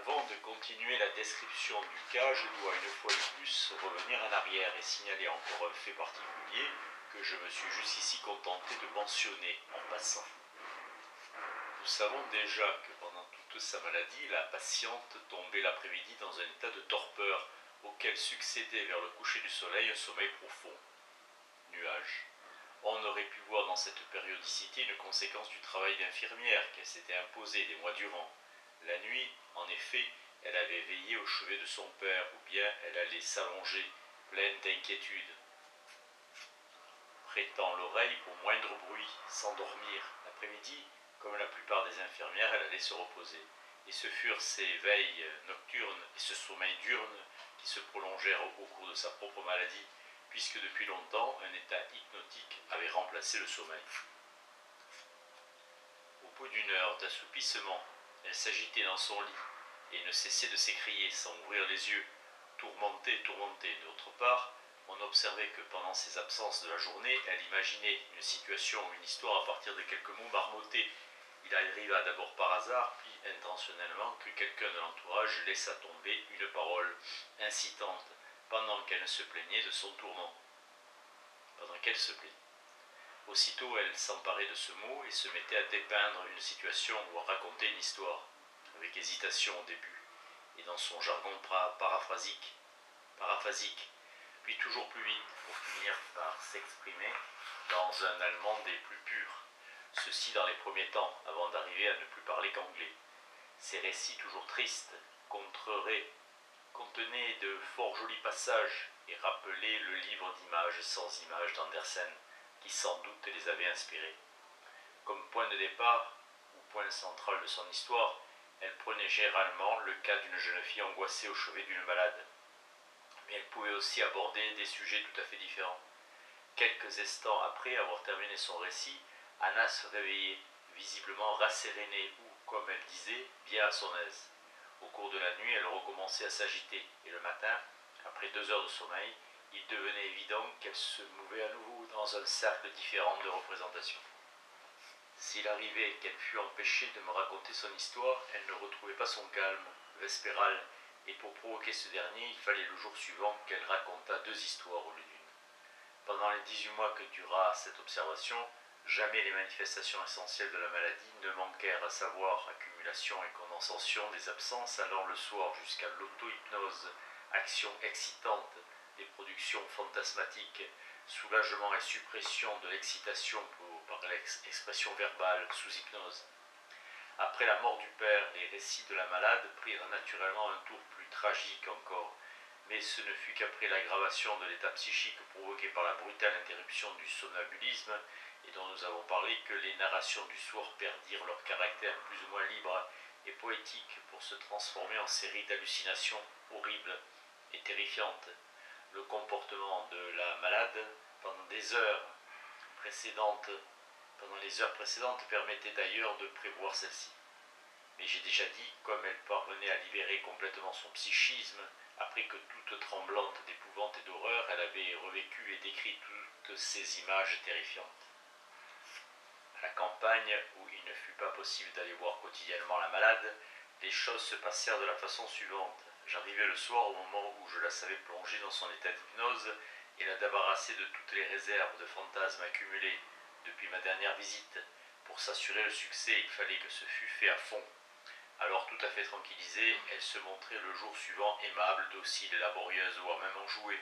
Avant de continuer la description du cas, je dois une fois de plus revenir en arrière et signaler encore un fait particulier que je me suis jusqu'ici contenté de mentionner en passant. Nous savons déjà que pendant toute sa maladie, la patiente tombait l'après-midi dans un état de torpeur auquel succédait vers le coucher du soleil un sommeil profond. Nuage. On aurait pu voir dans cette périodicité une conséquence du travail d'infirmière qu'elle s'était imposé des mois durant. La nuit, en effet, elle avait veillé au chevet de son père, ou bien elle allait s'allonger, pleine d'inquiétude, prêtant l'oreille au moindre bruit, sans dormir. L'après-midi, comme la plupart des infirmières, elle allait se reposer. Et ce furent ces veilles nocturnes et ce sommeil diurne qui se prolongèrent au cours de sa propre maladie, puisque depuis longtemps, un état hypnotique avait remplacé le sommeil. Au bout d'une heure d'assoupissement, elle s'agitait dans son lit et ne cessait de s'écrier sans ouvrir les yeux, tourmentée. D'autre part, on observait que pendant ses absences de la journée, elle imaginait une situation ou une histoire à partir de quelques mots marmottés. Il arriva d'abord par hasard, puis intentionnellement, que quelqu'un de l'entourage laissa tomber une parole incitante pendant qu'elle se plaignait de son tourment. Aussitôt, elle s'emparait de ce mot et se mettait à dépeindre une situation ou à raconter une histoire, avec hésitation au début, et dans son jargon paraphasique, puis toujours plus vite, pour finir par s'exprimer dans un allemand des plus purs. Ceci dans les premiers temps, avant d'arriver à ne plus parler qu'anglais. Ces récits toujours tristes contenaient de fort jolis passages et rappelaient le livre d'images sans images d'Andersen, qui sans doute les avait inspirés. Comme point de départ, ou point central de son histoire, elle prenait généralement le cas d'une jeune fille angoissée au chevet d'une malade. Mais elle pouvait aussi aborder des sujets tout à fait différents. Quelques instants après avoir terminé son récit, Anna se réveillait, visiblement rassérénée ou, comme elle disait, bien à son aise. Au cours de la nuit, elle recommençait à s'agiter, et le matin, après 2 heures de sommeil, il devenait évident qu'elle se mouvait à nouveau dans un cercle différent de représentations. S'il arrivait qu'elle fût empêchée de me raconter son histoire, elle ne retrouvait pas son calme vespéral, et pour provoquer ce dernier, il fallait le jour suivant qu'elle racontât 2 histoires au lieu d'une. Pendant les 18 mois que dura cette observation, jamais les manifestations essentielles de la maladie ne manquèrent, à savoir accumulation et condensation des absences allant le soir jusqu'à l'auto-hypnose, action excitante, des productions fantasmatiques, soulagement et suppression de l'excitation par l'expression verbale sous hypnose. Après la mort du père, les récits de la malade prirent naturellement un tour plus tragique encore, mais ce ne fut qu'après l'aggravation de l'état psychique provoqué par la brutale interruption du somnambulisme, et dont nous avons parlé, que les narrations du soir perdirent leur caractère plus ou moins libre et poétique pour se transformer en série d'hallucinations horribles et terrifiantes. Le comportement de la malade pendant les heures précédentes permettait d'ailleurs de prévoir celle-ci. Mais j'ai déjà dit, comme elle parvenait à libérer complètement son psychisme, après que toute tremblante d'épouvante et d'horreur, elle avait revécu et décrit toutes ces images terrifiantes. À la campagne, où il ne fut pas possible d'aller voir quotidiennement la malade, les choses se passèrent de la façon suivante. J'arrivai le soir au moment où je la savais plongée dans son état d'hypnose et la débarrasser de toutes les réserves de fantasmes accumulés depuis ma dernière visite. Pour s'assurer le succès, il fallait que ce fût fait à fond. Alors, tout à fait tranquillisée, elle se montrait le jour suivant aimable, docile et laborieuse, voire même enjouée.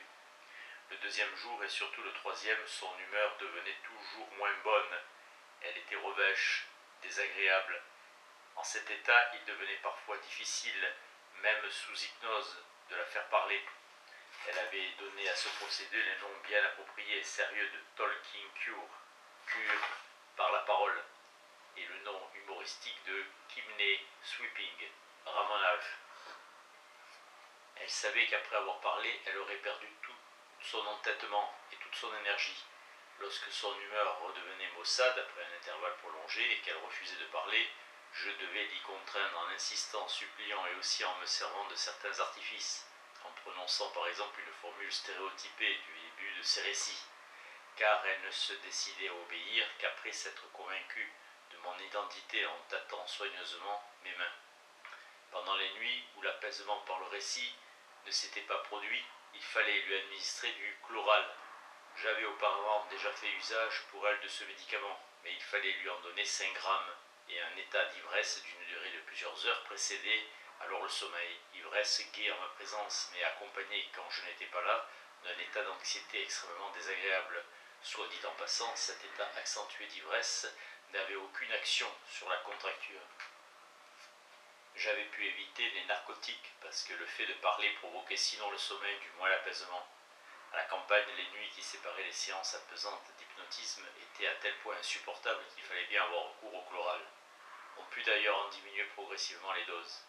Le 2e jour et surtout le 3e, son humeur devenait toujours moins bonne. Elle était revêche, désagréable. En cet état, il devenait parfois difficile, même sous hypnose, de la faire parler. Elle avait donné à ce procédé les noms bien appropriés et sérieux de talking cure, cure par la parole, et le nom humoristique de chimney sweeping, ramonage. Elle savait qu'après avoir parlé, elle aurait perdu tout son entêtement et toute son énergie. Lorsque son humeur redevenait maussade après un intervalle prolongé et qu'elle refusait de parler, je devais l'y contraindre en insistant, suppliant et aussi en me servant de certains artifices, en prononçant par exemple une formule stéréotypée du début de ses récits, car elle ne se décidait à obéir qu'après s'être convaincue de mon identité en tâtant soigneusement mes mains. Pendant les nuits où l'apaisement par le récit ne s'était pas produit, il fallait lui administrer du chloral. J'avais auparavant déjà fait usage pour elle de ce médicament, mais il fallait lui en donner 5 grammes, et un état d'ivresse d'une durée de plusieurs heures précédait alors le sommeil. Ivresse gaie en ma présence, mais accompagnée, quand je n'étais pas là, d'un état d'anxiété extrêmement désagréable. Soit dit en passant, cet état accentué d'ivresse n'avait aucune action sur la contracture. J'avais pu éviter les narcotiques, parce que le fait de parler provoquait sinon le sommeil, du moins l'apaisement. À la campagne, les nuits qui séparaient les séances apaisantes d'hypnotisme étaient à tel point insupportables qu'il fallait bien avoir recours au chloral. On put d'ailleurs en diminuer progressivement les doses.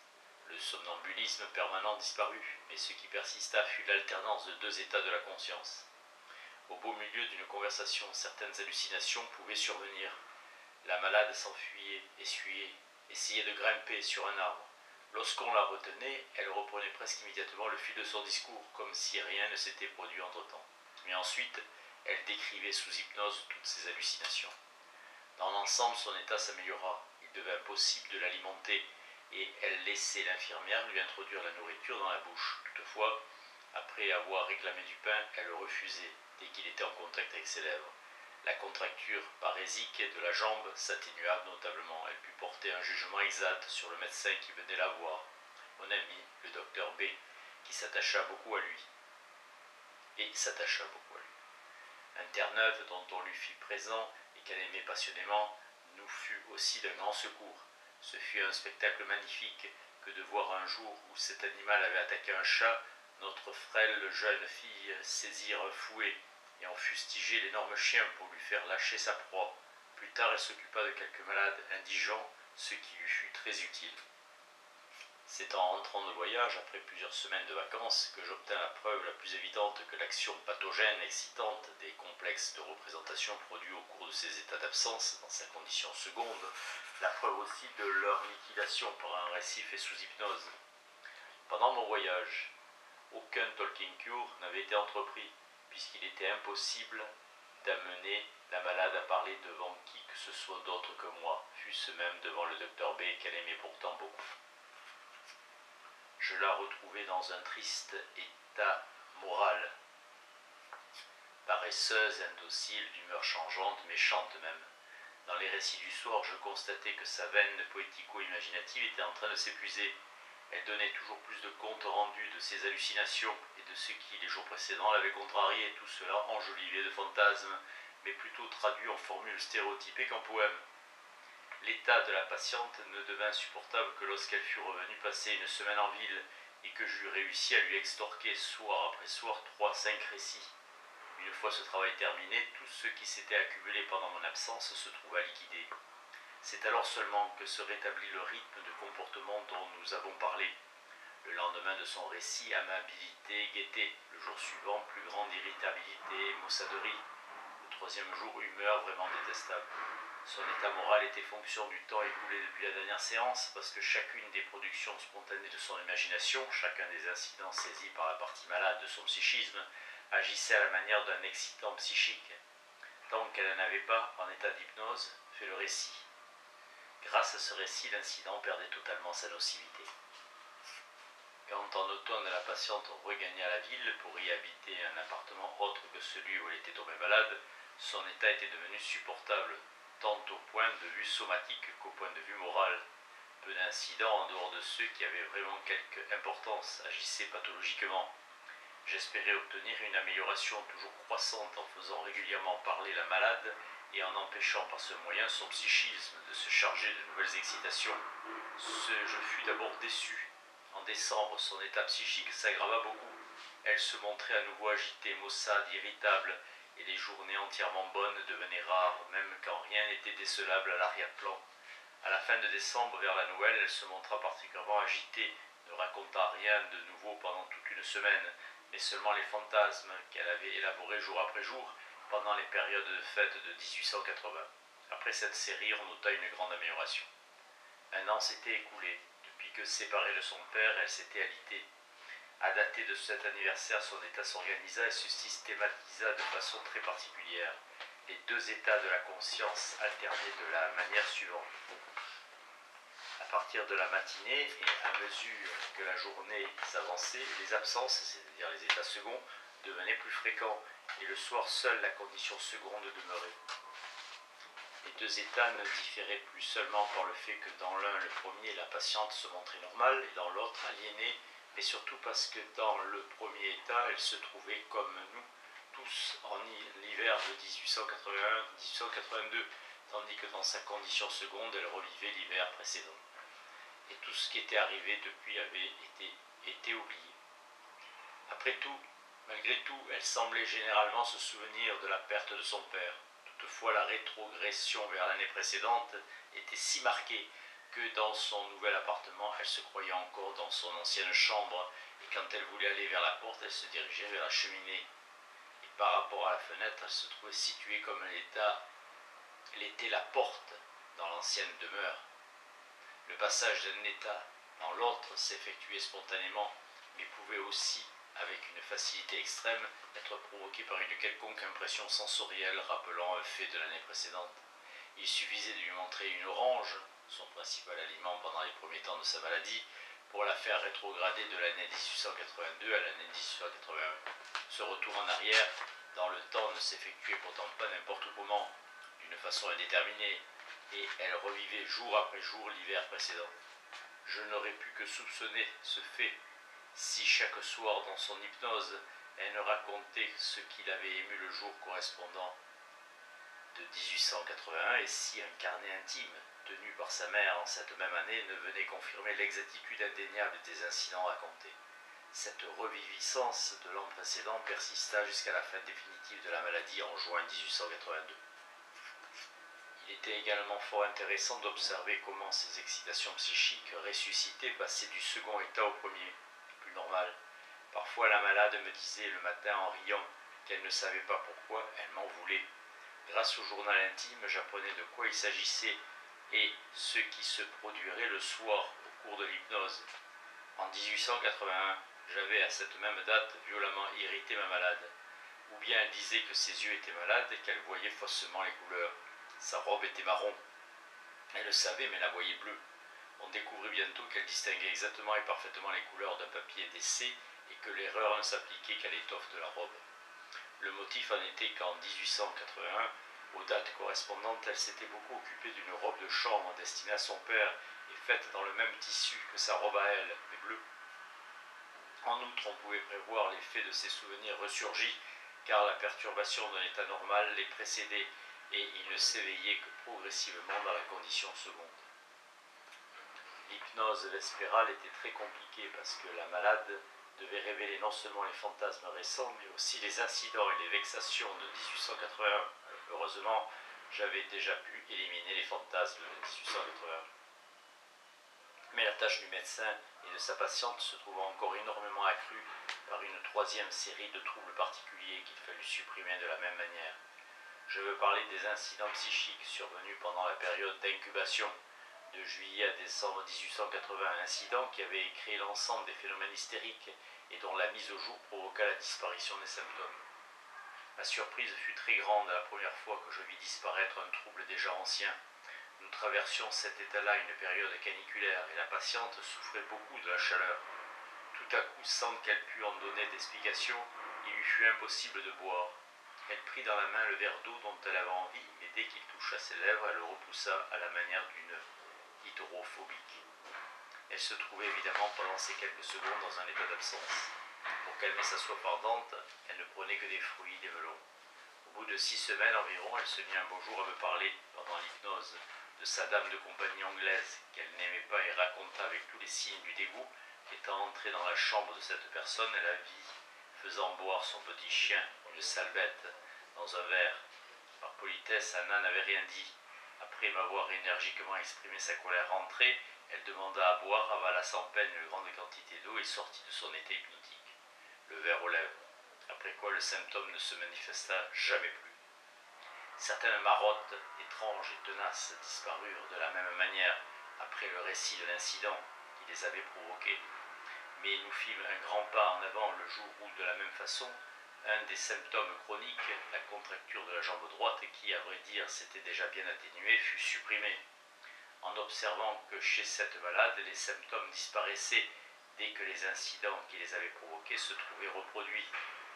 Le somnambulisme permanent disparut, mais ce qui persista fut l'alternance de 2 états de la conscience. Au beau milieu d'une conversation, certaines hallucinations pouvaient survenir. La malade s'enfuyait, essuyait, essayait de grimper sur un arbre. Lorsqu'on la retenait, elle reprenait presque immédiatement le fil de son discours, comme si rien ne s'était produit entre-temps. Mais ensuite, elle décrivait sous hypnose toutes ses hallucinations. Dans l'ensemble, son état s'améliora. Il devint possible de l'alimenter, et elle laissait l'infirmière lui introduire la nourriture dans la bouche. Toutefois, après avoir réclamé du pain, elle le refusait dès qu'il était en contact avec ses lèvres. La contracture parésique de la jambe s'atténua notablement. Elle put porter un jugement exact sur le médecin qui venait la voir, mon ami, le docteur B, qui s'attacha beaucoup à lui. Un Terre-Neuve dont on lui fit présent et qu'elle aimait passionnément nous fut aussi d'un grand secours. Ce fut un spectacle magnifique que de voir un jour où cet animal avait attaqué un chat, notre frêle jeune fille saisir un fouet et en fustiger l'énorme chien pour lui faire lâcher sa proie. Plus tard, elle s'occupa de quelques malades indigents, ce qui lui fut très utile. C'est en rentrant de voyage, après plusieurs semaines de vacances, que j'obtins la preuve la plus évidente que l'action pathogène, excitante des complexes de représentation produits au cours de ces états d'absence, dans sa condition seconde, la preuve aussi de leur liquidation par un récit fait sous hypnose. Pendant mon voyage, aucun talking cure n'avait été entrepris, puisqu'il était impossible d'amener la malade à parler devant qui que ce soit d'autre que moi, fût-ce même devant le docteur B qu'elle aimait pourtant beaucoup. Je la retrouvai dans un triste état moral, paresseuse, indocile, d'humeur changeante, méchante même. Dans les récits du soir, je constatais que sa veine poético-imaginative était en train de s'épuiser. Elle donnait toujours plus de comptes rendus de ses hallucinations et de ce qui, les jours précédents, l'avait contrarié, tout cela enjolivé de fantasmes, mais plutôt traduit en formules stéréotypées qu'en poèmes. L'état de la patiente ne devint supportable que lorsqu'elle fut revenue passer une semaine en ville et que j'eus réussi à lui extorquer soir après soir 3-5 récits. Une fois ce travail terminé, tout ce qui s'était accumulé pendant mon absence se trouva liquidé. C'est alors seulement que se rétablit le rythme de comportement dont nous avons parlé. Le lendemain de son récit, amabilité, gaieté. Le jour suivant, plus grande irritabilité, maussaderie. Le 3e jour, humeur vraiment détestable. Son état moral était fonction du temps écoulé depuis la dernière séance, parce que chacune des productions spontanées de son imagination, chacun des incidents saisis par la partie malade de son psychisme, agissait à la manière d'un excitant psychique, tant qu'elle n'avait pas, en état d'hypnose, fait le récit. Grâce à ce récit, l'incident perdait totalement sa nocivité. Quand en automne la patiente regagna la ville pour y habiter un appartement autre que celui où elle était tombée malade, son état était devenu supportable, tant au point de vue somatique qu'au point de vue moral. Peu d'incidents, en dehors de ceux qui avaient vraiment quelque importance, agissaient pathologiquement. J'espérais obtenir une amélioration toujours croissante en faisant régulièrement parler la malade et en empêchant par ce moyen son psychisme de se charger de nouvelles excitations. Je fus d'abord déçu. En décembre, son état psychique s'aggrava beaucoup. Elle se montrait à nouveau agitée, maussade, irritable, et les journées entièrement bonnes devenaient rares, même quand rien n'était décelable à l'arrière-plan. À la fin de décembre, vers la Noël, elle se montra particulièrement agitée, ne raconta rien de nouveau pendant toute une semaine, mais seulement les fantasmes qu'elle avait élaborés jour après jour pendant les périodes de fête de 1880. Après cette série, on nota une grande amélioration. Un an s'était écoulé. Depuis que séparée de son père, elle s'était alitée. À dater de cet anniversaire, son état s'organisa et se systématisa de façon très particulière. Les 2 états de la conscience alternaient de la manière suivante. À partir de la matinée et à mesure que la journée s'avançait, les absences, c'est-à-dire les états seconds, devenaient plus fréquents et le soir seule la condition seconde demeurait. Les deux états ne différaient plus seulement par le fait que dans l'un, le premier, la patiente se montrait normale et dans l'autre, aliénée, mais surtout parce que dans le premier état, elle se trouvait comme nous tous en l'hiver de 1881-1882, tandis que dans sa condition seconde, elle revivait l'hiver précédent. Et tout ce qui était arrivé depuis avait été oublié. Après tout, malgré tout, elle semblait généralement se souvenir de la perte de son père. Toutefois, la rétrogression vers l'année précédente était si marquée que dans son nouvel appartement, elle se croyait encore dans son ancienne chambre, et quand elle voulait aller vers la porte, elle se dirigeait vers la cheminée. Et par rapport à la fenêtre, elle se trouvait située comme l'était la porte dans l'ancienne demeure. Le passage d'un état dans l'autre s'effectuait spontanément, mais pouvait aussi, avec une facilité extrême, être provoqué par une quelconque impression sensorielle rappelant un fait de l'année précédente. Il suffisait de lui montrer une orange, son principal aliment pendant les premiers temps de sa maladie, pour la faire rétrograder de l'année 1882 à l'année 1881. Ce retour en arrière, dans le temps, ne s'effectuait pourtant pas n'importe comment, d'une façon indéterminée, et elle revivait jour après jour l'hiver précédent. Je n'aurais pu que soupçonner ce fait si chaque soir dans son hypnose, elle ne racontait ce qui l'avait ému le jour correspondant de 1881 et si un carnet intime, tenu par sa mère en cette même année, ne venait confirmer l'exactitude indéniable des incidents racontés. Cette reviviscence de l'an précédent persista jusqu'à la fin définitive de la maladie en juin 1882. Il était également fort intéressant d'observer comment ces excitations psychiques ressuscitées passaient du second état au premier, plus normal. Parfois la malade me disait le matin en riant qu'elle ne savait pas pourquoi elle m'en voulait. Grâce au journal intime, j'apprenais de quoi il s'agissait et ce qui se produirait le soir au cours de l'hypnose. En 1881, j'avais à cette même date violemment irrité ma malade. Ou bien elle disait que ses yeux étaient malades et qu'elle voyait faussement les couleurs. Sa robe était marron. Elle le savait mais la voyait bleue. On découvrit bientôt qu'elle distinguait exactement et parfaitement les couleurs d'un papier d'essai et que l'erreur ne s'appliquait qu'à l'étoffe de la robe. Le motif en était qu'en 1881, aux dates correspondantes, elle s'était beaucoup occupée d'une robe de chambre destinée à son père et faite dans le même tissu que sa robe à elle, mais bleue. En outre, on pouvait prévoir l'effet de ces souvenirs ressurgis, car la perturbation d'un état normal les précédait et ils ne s'éveillaient que progressivement dans la condition seconde. L'hypnose vespérale était très compliquée parce que la malade devait révéler non seulement les fantasmes récents, mais aussi les incidents et les vexations de 1881. Heureusement, j'avais déjà pu éliminer les fantasmes de 1881. Mais la tâche du médecin et de sa patiente se trouvant encore énormément accrue par une troisième série de troubles particuliers qu'il fallut supprimer de la même manière. Je veux parler des incidents psychiques survenus pendant la période d'incubation, de juillet à décembre 1880, incident qui avait créé l'ensemble des phénomènes hystériques et dont la mise au jour provoqua la disparition des symptômes. Ma surprise fut très grande la première fois que je vis disparaître un trouble déjà ancien. Nous traversions cet état-là une période caniculaire et la patiente souffrait beaucoup de la chaleur. Tout à coup, sans qu'elle pût en donner d'explication, il lui fut impossible de boire. Elle prit dans la main le verre d'eau dont elle avait envie, mais dès qu'il toucha ses lèvres, elle le repoussa à la manière d'une hydrophobique. Elle se trouvait évidemment pendant ces quelques secondes dans un état d'absence. Pour calmer sa soif ardente, elle ne prenait que des fruits, des melons. Au bout de 6 semaines environ, elle se mit un beau jour à me parler, pendant l'hypnose, de sa dame de compagnie anglaise, qu'elle n'aimait pas et raconta avec tous les signes du dégoût qu'étant entrée dans la chambre de cette personne, elle la vit faisant boire son petit chien, une sale bête, dans un verre. Par politesse, Anna n'avait rien dit. Après m'avoir énergiquement exprimé sa colère rentrée, elle demanda à boire, avala sans peine une grande quantité d'eau et sortit de son état hypnotique, le verre aux lèvres, après quoi le symptôme ne se manifesta jamais plus. Certaines marottes, étranges et tenaces, disparurent de la même manière après le récit de l'incident qui les avait provoquées, mais nous fîmes un grand pas en avant le jour où, de la même façon, un des symptômes chroniques, la contracture de la jambe droite qui, à vrai dire, s'était déjà bien atténuée, fut supprimé. en observant que chez cette malade, les symptômes disparaissaient dès que les incidents qui les avaient provoqués se trouvaient reproduits.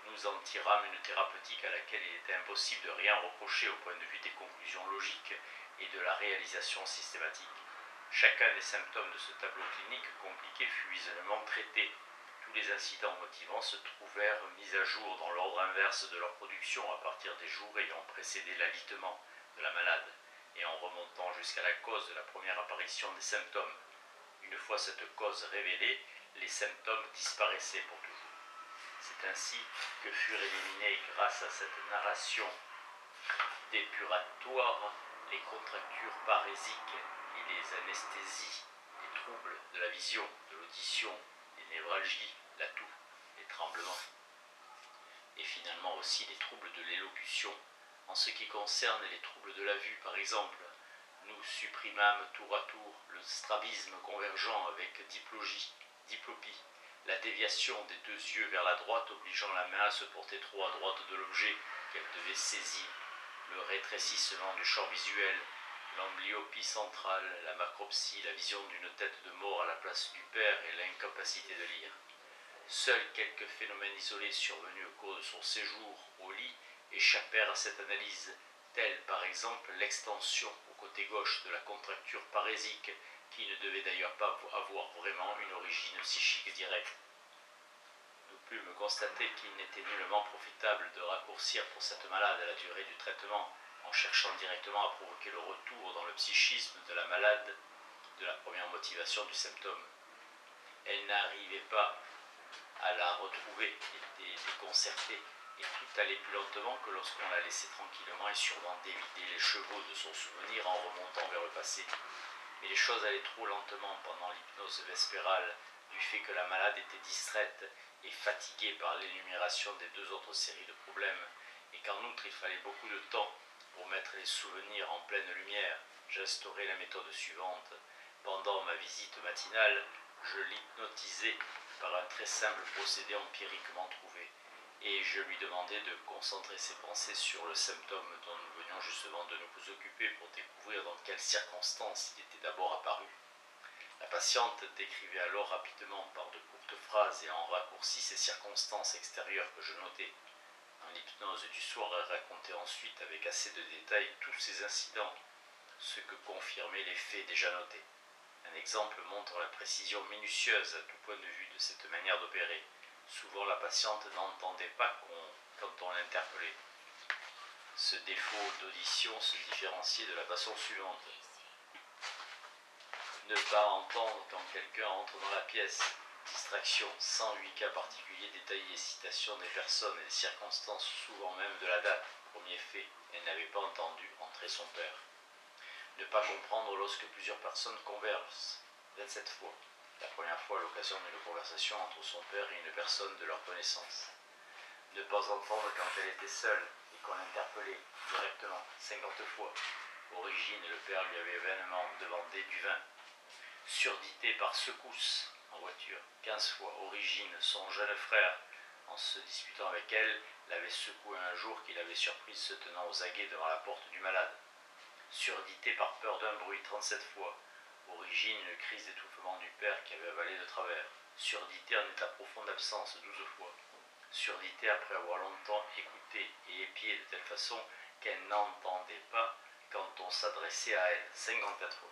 Nous en tirâmes une thérapeutique à laquelle il était impossible de rien reprocher au point de vue des conclusions logiques et de la réalisation systématique. Chacun des symptômes de ce tableau clinique compliqué fut aisément traité. Tous les incidents motivants se trouvèrent mis à jour dans l'ordre inverse de leur production à partir des jours ayant précédé l'alitement de la malade et en remontant jusqu'à la cause de la première apparition des symptômes. Une fois cette cause révélée, les symptômes disparaissaient pour toujours. C'est ainsi que furent éliminés, grâce à cette narration dépuratoire, les contractures parésiques et les anesthésies, les troubles de la vision, de l'audition, les névralgies, la toux, les tremblements, et finalement aussi les troubles de l'élocution. En ce qui concerne les troubles de la vue, par exemple, nous supprimâmes tour à tour le strabisme convergent avec diplopie, la déviation des deux yeux vers la droite obligeant la main à se porter trop à droite de l'objet qu'elle devait saisir, le rétrécissement du champ visuel, l'amblyopie centrale, la macropsie, la vision d'une tête de mort à la place du père et l'incapacité de lire. Seuls quelques phénomènes isolés survenus au cours de son séjour au lit échappèrent à cette analyse, tels par exemple l'extension au côté gauche de la contracture parésique, qui ne devait d'ailleurs pas avoir vraiment une origine psychique directe. Nous pûmes constater qu'il n'était nullement profitable de raccourcir pour cette malade la durée du traitement en cherchant directement à provoquer le retour dans le psychisme de la malade de la première motivation du symptôme. Elle n'arrivait pas à la retrouver, était déconcertée, et tout allait plus lentement que lorsqu'on la laissait tranquillement et sûrement dévider les chevaux de son souvenir en remontant vers le passé. Mais les choses allaient trop lentement pendant l'hypnose vespérale, du fait que la malade était distraite et fatiguée par l'énumération des deux autres séries de problèmes, et qu'en outre il fallait beaucoup de temps pour mettre les souvenirs en pleine lumière. J'instaurai la méthode suivante. Pendant ma visite matinale, je l'hypnotisai par un très simple procédé empiriquement trouvé, et je lui demandai de concentrer ses pensées sur le symptôme dont nous venions justement de nous occuper pour découvrir dans quelles circonstances il était d'abord apparu. La patiente décrivait alors rapidement par de courtes phrases et en raccourci ces circonstances extérieures que je notais. En l'hypnose du soir, elle racontait ensuite avec assez de détails tous ces incidents, ce que confirmaient les faits déjà notés. Un exemple montre la précision minutieuse à tout point de vue de cette manière d'opérer. Souvent la patiente n'entendait pas quand on l'interpellait. Ce défaut d'audition se différenciait de la façon suivante. Ne pas entendre quand quelqu'un entre dans la pièce. Distraction, 108 cas particuliers détaillés, citation des personnes et des circonstances, souvent même de la date. Premier fait, elle n'avait pas entendu entrer son père. Ne pas comprendre lorsque plusieurs personnes conversent, 27 fois. La première fois à l'occasion d'une conversation entre son père et une personne de leur connaissance. Ne pas entendre quand elle était seule et qu'on l'interpellait directement, 50 fois. Origine, le père lui avait vainement demandé du vin. Surdité par secousse en voiture, 15 fois. Origine, son jeune frère, en se disputant avec elle, l'avait secoué un jour qu'il avait surprise se tenant aux aguets devant la porte du malade. Surdité par peur d'un bruit, 37 fois. Origine, une crise d'étouffement du père qui avait avalé de travers. Surdité en état profond d'absence, 12 fois. Surdité après avoir longtemps écouté et épié de telle façon qu'elle n'entendait pas quand on s'adressait à elle, 54 fois.